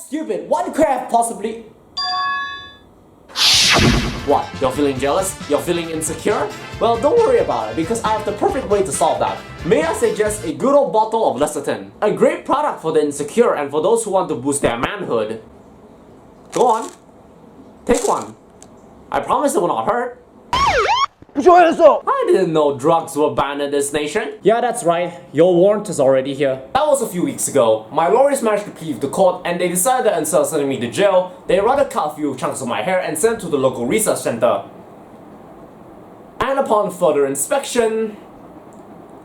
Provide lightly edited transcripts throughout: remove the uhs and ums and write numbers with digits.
stupid. What could I have possibly... What? You're feeling jealous? You're feeling insecure? Well, don't worry about it because I have the perfect way to solve that. May I suggest a good old bottle of lecithin? A great product for the insecure and for those who want to boost their manhood. Go on. Take one. I promise it will not hurt. I didn't know drugs were banned in this nation. Yeah, that's right. Your warrant is already here. That was a few weeks ago. My lawyers managed to plead the court and they decided that instead of sending me to jail, they rather cut a few chunks of my hair and send it to the local research center. And upon further inspection,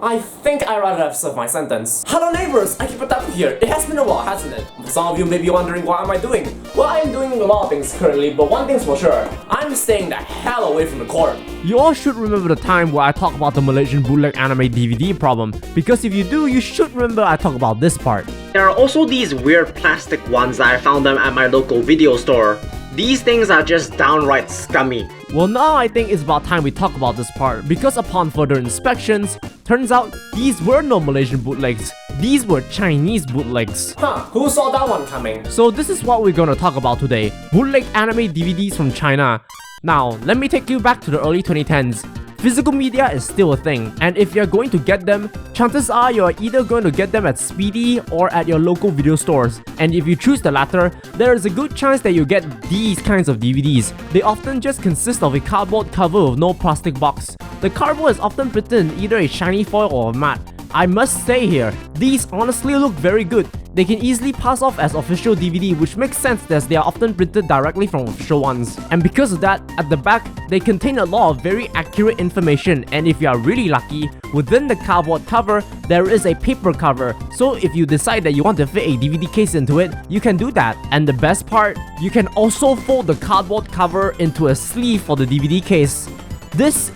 I think I'd rather have served my sentence. Hello neighbors, Akibataku here. It has been a while, hasn't it? Some of you may be wondering what am I doing? Well, I am doing a lot of things currently, but one thing's for sure. I'm staying the hell away from the court. You all should remember the time where I talk about the Malaysian bootleg anime DVD problem, because if you do, you should remember I talk about this part. There are also these weird plastic ones that I found them at my local video store. These things are just downright scummy. Well, now I think it's about time we talk about this part, because upon further inspections, turns out these were no Malaysian bootlegs, these were Chinese bootlegs. Huh, who saw that one coming? So this is what we're gonna talk about today, bootleg anime DVDs from China. Now, let me take you back to the early 2010s. Physical media is still a thing, and if you're going to get them, chances are you're either going to get them at Speedy or at your local video stores. And if you choose the latter, there is a good chance that you get these kinds of DVDs. They often just consist of a cardboard cover with no plastic box. The cardboard is often printed in either a shiny foil or a matte. I must say here, these honestly look very good. They can easily pass off as official DVD, which makes sense as they are often printed directly from official ones. And because of that, at the back, they contain a lot of very accurate information, and if you are really lucky, within the cardboard cover, there is a paper cover. So if you decide that you want to fit a DVD case into it, you can do that. And the best part, you can also fold the cardboard cover into a sleeve for the DVD case. This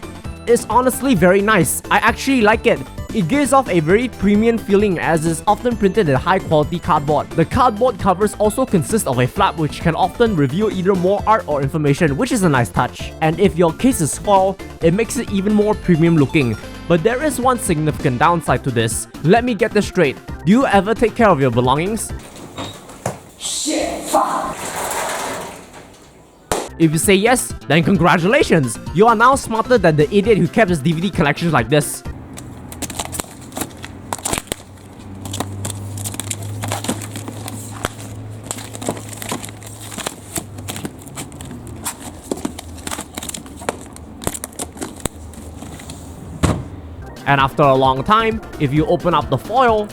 is honestly very nice. I actually like it. It gives off a very premium feeling as it's often printed in high quality cardboard. The cardboard covers also consist of a flap which can often reveal either more art or information, which is a nice touch. And if your case is spoiled, it makes it even more premium looking. But there is one significant downside to this. Let me get this straight. Do you ever take care of your belongings? Shit, fuck! If you say yes, then congratulations! You are now smarter than the idiot who kept his DVD collections like this. And after a long time, if you open up the foil...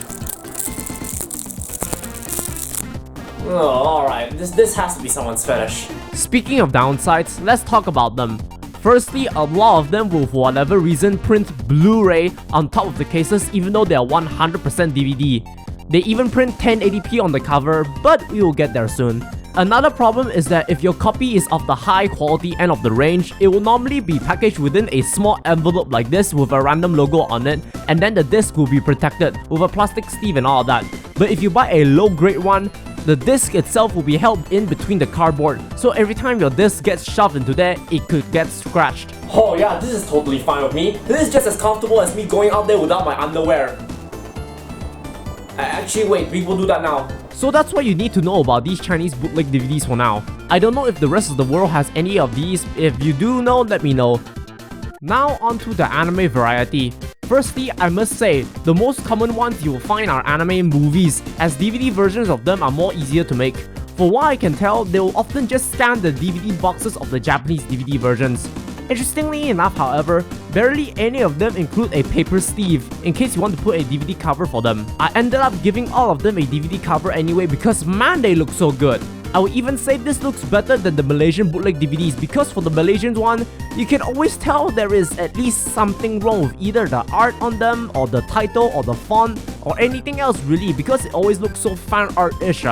Oh, alright, this has to be someone's fetish. Speaking of downsides, let's talk about them. Firstly, a lot of them will for whatever reason print Blu-ray on top of the cases even though they are 100% DVD. They even print 1080p on the cover, but we will get there soon. Another problem is that if your copy is of the high quality end of the range, it will normally be packaged within a small envelope like this with a random logo on it, and then the disc will be protected with a plastic sleeve and all that. But if you buy a low grade one, the disc itself will be held in between the cardboard, so every time your disc gets shoved into there, it could get scratched. Oh yeah, this is totally fine with me. This is just as comfortable as me going out there without my underwear. Actually wait, people do that now. So that's what you need to know about these Chinese bootleg DVDs for now. I don't know if the rest of the world has any of these. If you do know, let me know. Now onto the anime variety. Firstly, I must say, the most common ones you will find are anime movies, as DVD versions of them are more easier to make. For what I can tell, they will often just scan the DVD boxes of the Japanese DVD versions. Interestingly enough, however, barely any of them include a paper sleeve, in case you want to put a DVD cover for them. I ended up giving all of them a DVD cover anyway because man, they look so good. I would even say this looks better than the Malaysian bootleg DVDs because for the Malaysian one, you can always tell there is at least something wrong with either the art on them or the title or the font or anything else really because it always looks so fan art-ish.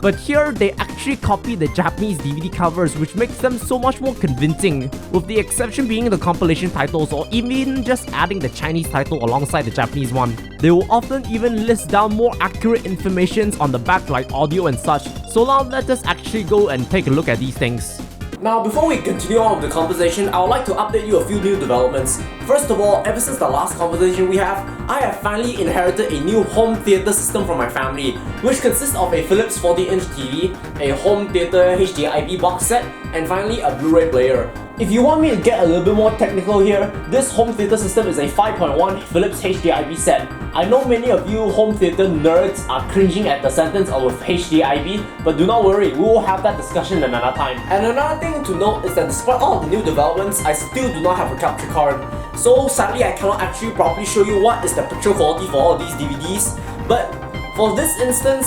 But here, they actually copy the Japanese DVD covers, which makes them so much more convincing, with the exception being the compilation titles or even just adding the Chinese title alongside the Japanese one. They will often even list down more accurate information on the back like audio and such, so now let us actually go and take a look at these things. Now, before we continue on with the conversation, I would like to update you a few new developments. First of all, ever since the last conversation we have, I have finally inherited a new home theater system from my family, which consists of a Philips 40-inch TV, a home theater HDIP box set, and finally a Blu-ray player. If you want me to get a little bit more technical here, this home theater system is a 5.1 Philips HDIP set. I know many of you home theater nerds are cringing at the sentence of HDIP, but do not worry, we will have that discussion another time. And another thing to note is that despite all of the new developments, I still do not have a capture card. So sadly, I cannot actually properly show you what is the picture quality for all of these DVDs. But for this instance,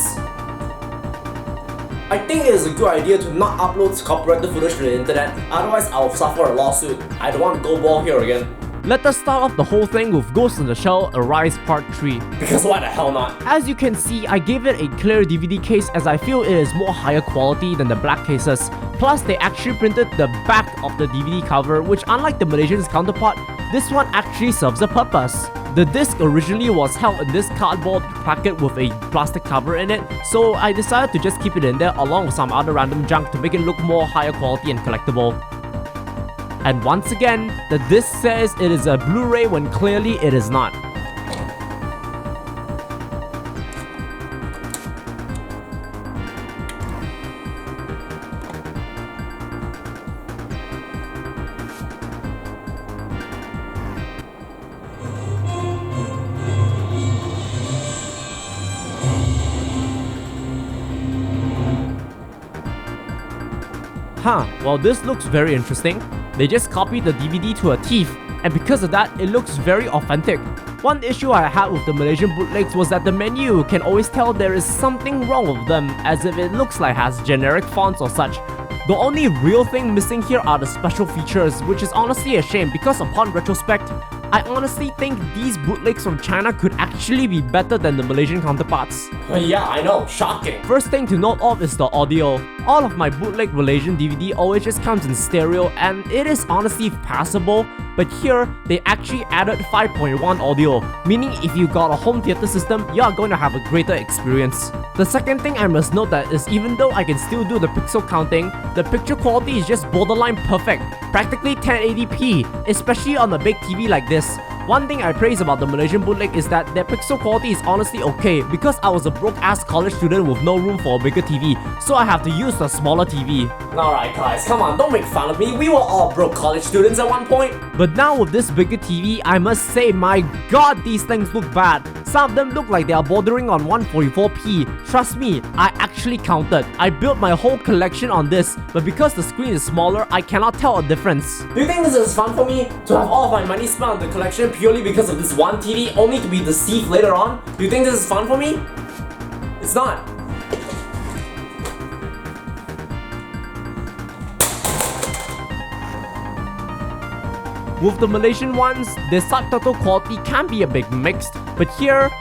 I think it is a good idea to not upload copyrighted footage to the internet, otherwise I'll suffer a lawsuit. I don't want to go bald here again. Let us start off the whole thing with Ghost in the Shell Arise Part 3. Because why the hell not? As you can see, I gave it a clear DVD case as I feel it is more higher quality than the black cases. Plus, they actually printed the back of the DVD cover, which unlike the Malaysian's counterpart, this one actually serves a purpose. The disc originally was held in this cardboard packet with a plastic cover in it, so I decided to just keep it in there along with some other random junk to make it look more higher quality and collectible. And once again, the disc says it is a Blu-ray when clearly it is not. Well, this looks very interesting. They just copied the DVD to a teeth, and because of that, it looks very authentic. One issue I had with the Malaysian bootlegs was that the menu can always tell there is something wrong with them, as if it looks like it has generic fonts or such. The only real thing missing here are the special features, which is honestly a shame because upon retrospect, I honestly think these bootlegs from China could actually be better than the Malaysian counterparts. Yeah, I know, shocking. First thing to note of is the audio. All of my bootleg Malaysian DVD always just comes in stereo and it is honestly passable, but here they actually added 5.1 audio, meaning if you got a home theater system, you are going to have a greater experience. The second thing I must note that is even though I can still do the pixel counting, the picture quality is just borderline perfect, practically 1080p, especially on a big TV like this. One thing I praise about the Malaysian bootleg is that their pixel quality is honestly okay because I was a broke-ass college student with no room for a bigger TV, so I have to use a smaller TV. Alright guys, come on, don't make fun of me, we were all broke college students at one point. But now with this bigger TV, I must say, my god, these things look bad. Some of them look like they are bordering on 144p. Trust me, I actually counted. I built my whole collection on this, but because the screen is smaller, I cannot tell a difference. Do you think this is fun for me? To have all of my money spent on the collection purely because of this one TV, only to be deceived later on? Do you think this is fun for me? It's not. With the Malaysian ones, their subtitle quality can be a bit mixed, but here,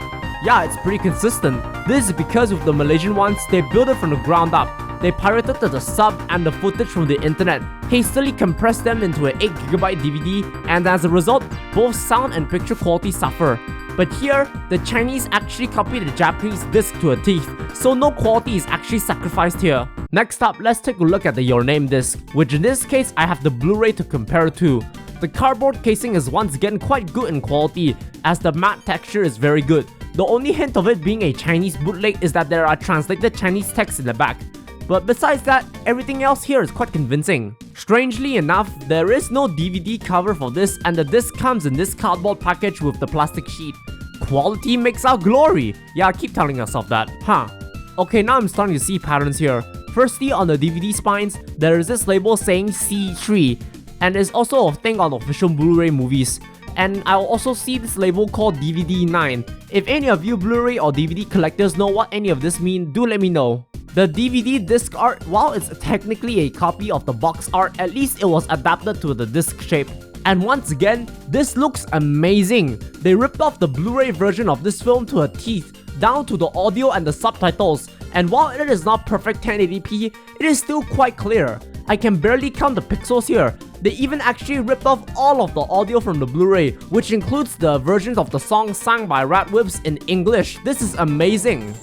yeah, it's pretty consistent. This is because with the Malaysian ones, they built it from the ground up. They pirated the sub and the footage from the internet, hastily compressed them into an 8GB DVD, and as a result, both sound and picture quality suffer. But here, the Chinese actually copied the Japanese disc to a teeth, so no quality is actually sacrificed here. Next up, let's take a look at the Your Name disc, which in this case, I have the Blu-ray to compare to. The cardboard casing is once again quite good in quality, as the matte texture is very good. The only hint of it being a Chinese bootleg is that there are translated Chinese text in the back. But besides that, everything else here is quite convincing. Strangely enough, there is no DVD cover for this and the disc comes in this cardboard package with the plastic sheet. Quality makes our glory! Yeah, keep telling yourself that. Okay, now I'm starting to see patterns here. Firstly, on the DVD spines, there is this label saying C3, and it's also a thing on official Blu-ray movies. And I'll also see this label called DVD 9. If any of you Blu-ray or DVD collectors know what any of this mean, do let me know. The DVD disc art, while it's technically a copy of the box art, at least it was adapted to the disc shape. And once again, this looks amazing. They ripped off the Blu-ray version of this film to a teeth, down to the audio and the subtitles. And while it is not perfect 1080p, it is still quite clear. I can barely count the pixels here. They even actually ripped off all of the audio from the Blu-ray, which includes the versions of the song sung by Ratwibs in English. This is amazing.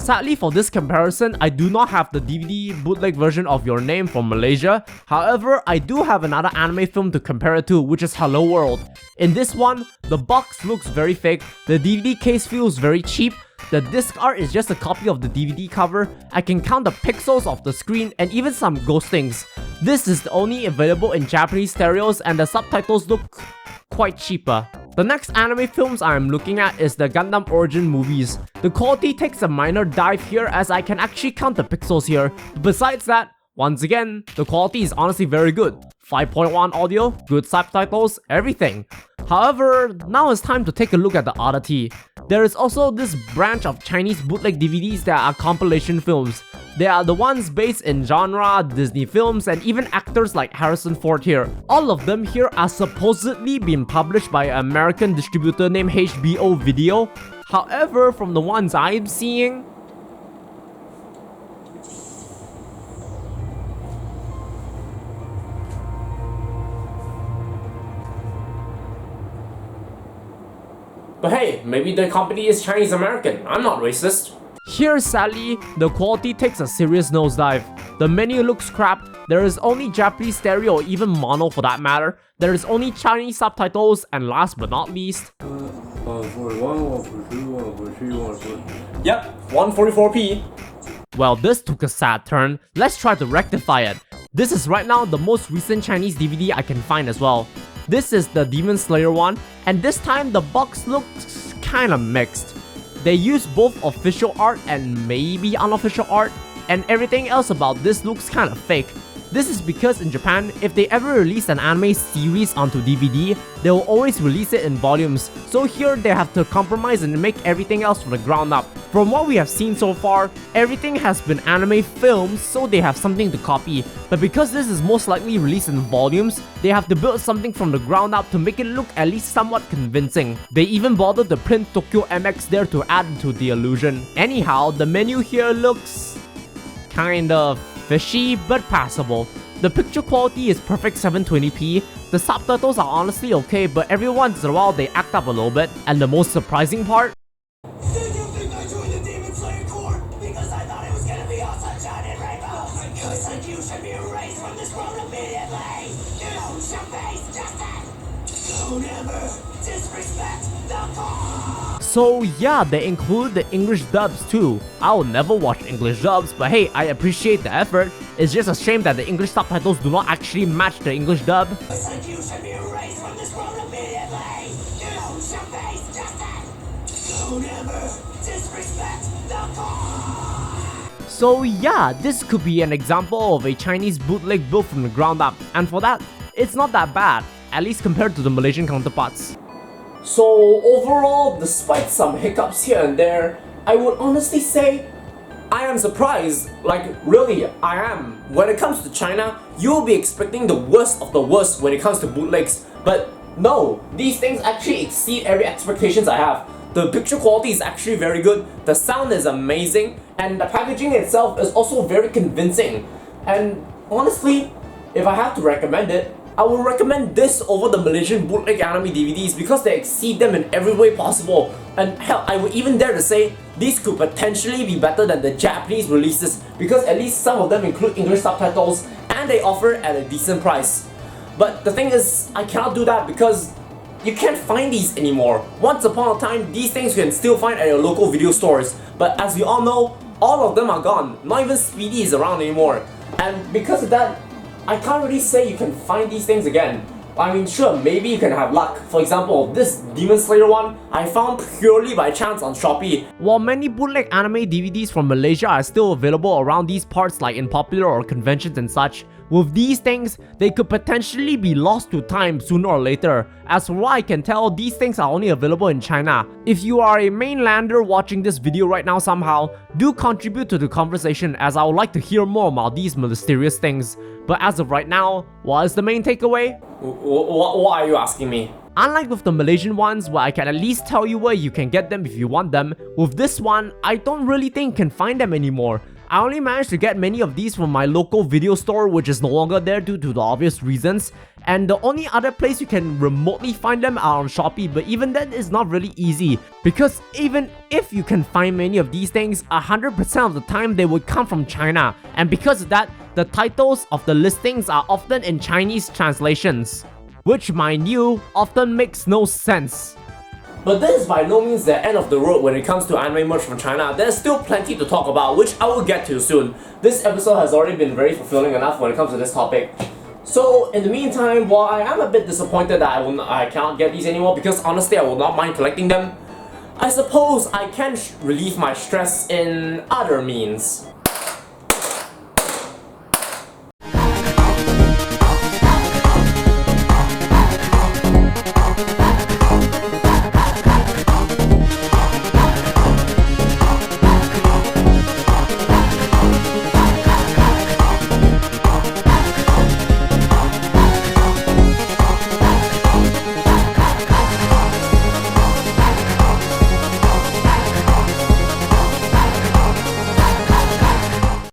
Sadly for this comparison, I do not have the DVD bootleg version of Your Name from Malaysia. However, I do have another anime film to compare it to, which is Hello World. In this one, the box looks very fake, the DVD case feels very cheap, the disc art is just a copy of the DVD cover, I can count the pixels of the screen and even some ghostings. This is only available in Japanese stereos and the subtitles look quite cheaper. The next anime films I am looking at is the Gundam Origin movies. The quality takes a minor dive here as I can actually count the pixels here. Besides that, once again, the quality is honestly very good. 5.1 audio, good subtitles, everything. However, now it's time to take a look at the oddity. There is also this branch of Chinese bootleg DVDs that are compilation films. They are the ones based in genre, Disney films, and even actors like Harrison Ford here. All of them here are supposedly being published by an American distributor named HBO Video. However, from the ones I'm seeing, But hey, maybe the company is Chinese American. I'm not racist. here sadly, the quality takes a serious nosedive. The menu looks crap, there is only Japanese stereo or even mono for that matter, there is only Chinese subtitles, and last but not least, Yep, 144p. well, this took a sad turn. Let's try to rectify it. This is right now the most recent Chinese DVD I can find as well. This is the Demon Slayer one, and this time the box looks kinda mixed. They use both official art and maybe unofficial art, and everything else about this looks kinda fake. This is because in Japan, if they ever release an anime series onto DVD, they will always release it in volumes, so here they have to compromise and make everything else from the ground up. From what we have seen so far, everything has been anime films, so they have something to copy, but because this is most likely released in volumes, they have to build something from the ground up to make it look at least somewhat convincing. They even bothered to print Tokyo MX there to add to the illusion. Anyhow, the menu here looks kind of fishy but passable. The picture quality is perfect 720p, the subtitles are honestly okay, but every once in a while they act up a little bit, and the most surprising part, Did you think I joined the Demon Slayer Corps because I thought it was gonna be all sunshine and rainbows? Execution be erased from this world immediately! You shall face justice! Don't ever disrespect the Corps! so yeah, they include the English dubs too. I will never watch English dubs, but hey, I appreciate the effort. It's just a shame that the English subtitles do not actually match the English dub. Execution be erased from this world immediately! You shall face justice! Don't ever disrespect the Corps! So yeah, this could be an example of a Chinese bootleg built from the ground up, and for that, it's not that bad, at least compared to the Malaysian counterparts. So overall, despite some hiccups here and there, I would honestly say I am surprised. Like really, I am. When it comes to China, you'll be expecting the worst of the worst when it comes to bootlegs. But no, these things actually exceed every expectations I have. The picture quality is actually very good, the sound is amazing, and the packaging itself is also very convincing. And honestly, if I have to recommend it, I would recommend this over the Malaysian bootleg anime DVDs because they exceed them in every way possible. And hell, I would even dare to say these could potentially be better than the Japanese releases because at least some of them include English subtitles and they offer it at a decent price. But the thing is, I cannot do that because you can't find these anymore. Once upon a time, these things you can still find at your local video stores. But as we all know, all of them are gone. Not even Speedy is around anymore. And because of that, I can't really say you can find these things again. I mean, sure, maybe you can have luck. For example, this Demon Slayer one, I found purely by chance on Shopee. While many bootleg anime DVDs from Malaysia are still available around these parts like in popular or conventions and such, with these things, they could potentially be lost to time sooner or later. As for what I can tell, these things are only available in China. If you are a mainlander watching this video right now somehow, do contribute to the conversation as I would like to hear more about these mysterious things. But as of right now, what is the main takeaway? What are you asking me? Unlike with the Malaysian ones where I can at least tell you where you can get them if you want them, with this one, I don't really think you can find them anymore. I only managed to get many of these from my local video store, which is no longer there due to the obvious reasons, and the only other place you can remotely find them are on Shopee, but even then it's not really easy, because even if you can find many of these things, 100% of the time they would come from China, and because of that, the titles of the listings are often in Chinese translations, which, mind you, often makes no sense. But this is by no means the end of the road when it comes to anime merch from China. There's still plenty to talk about, which I will get to soon. This episode has already been very fulfilling enough when it comes to this topic. So in the meantime, while I am a bit disappointed that I cannot get these anymore, because honestly I will not mind collecting them, I suppose I can relieve my stress in other means.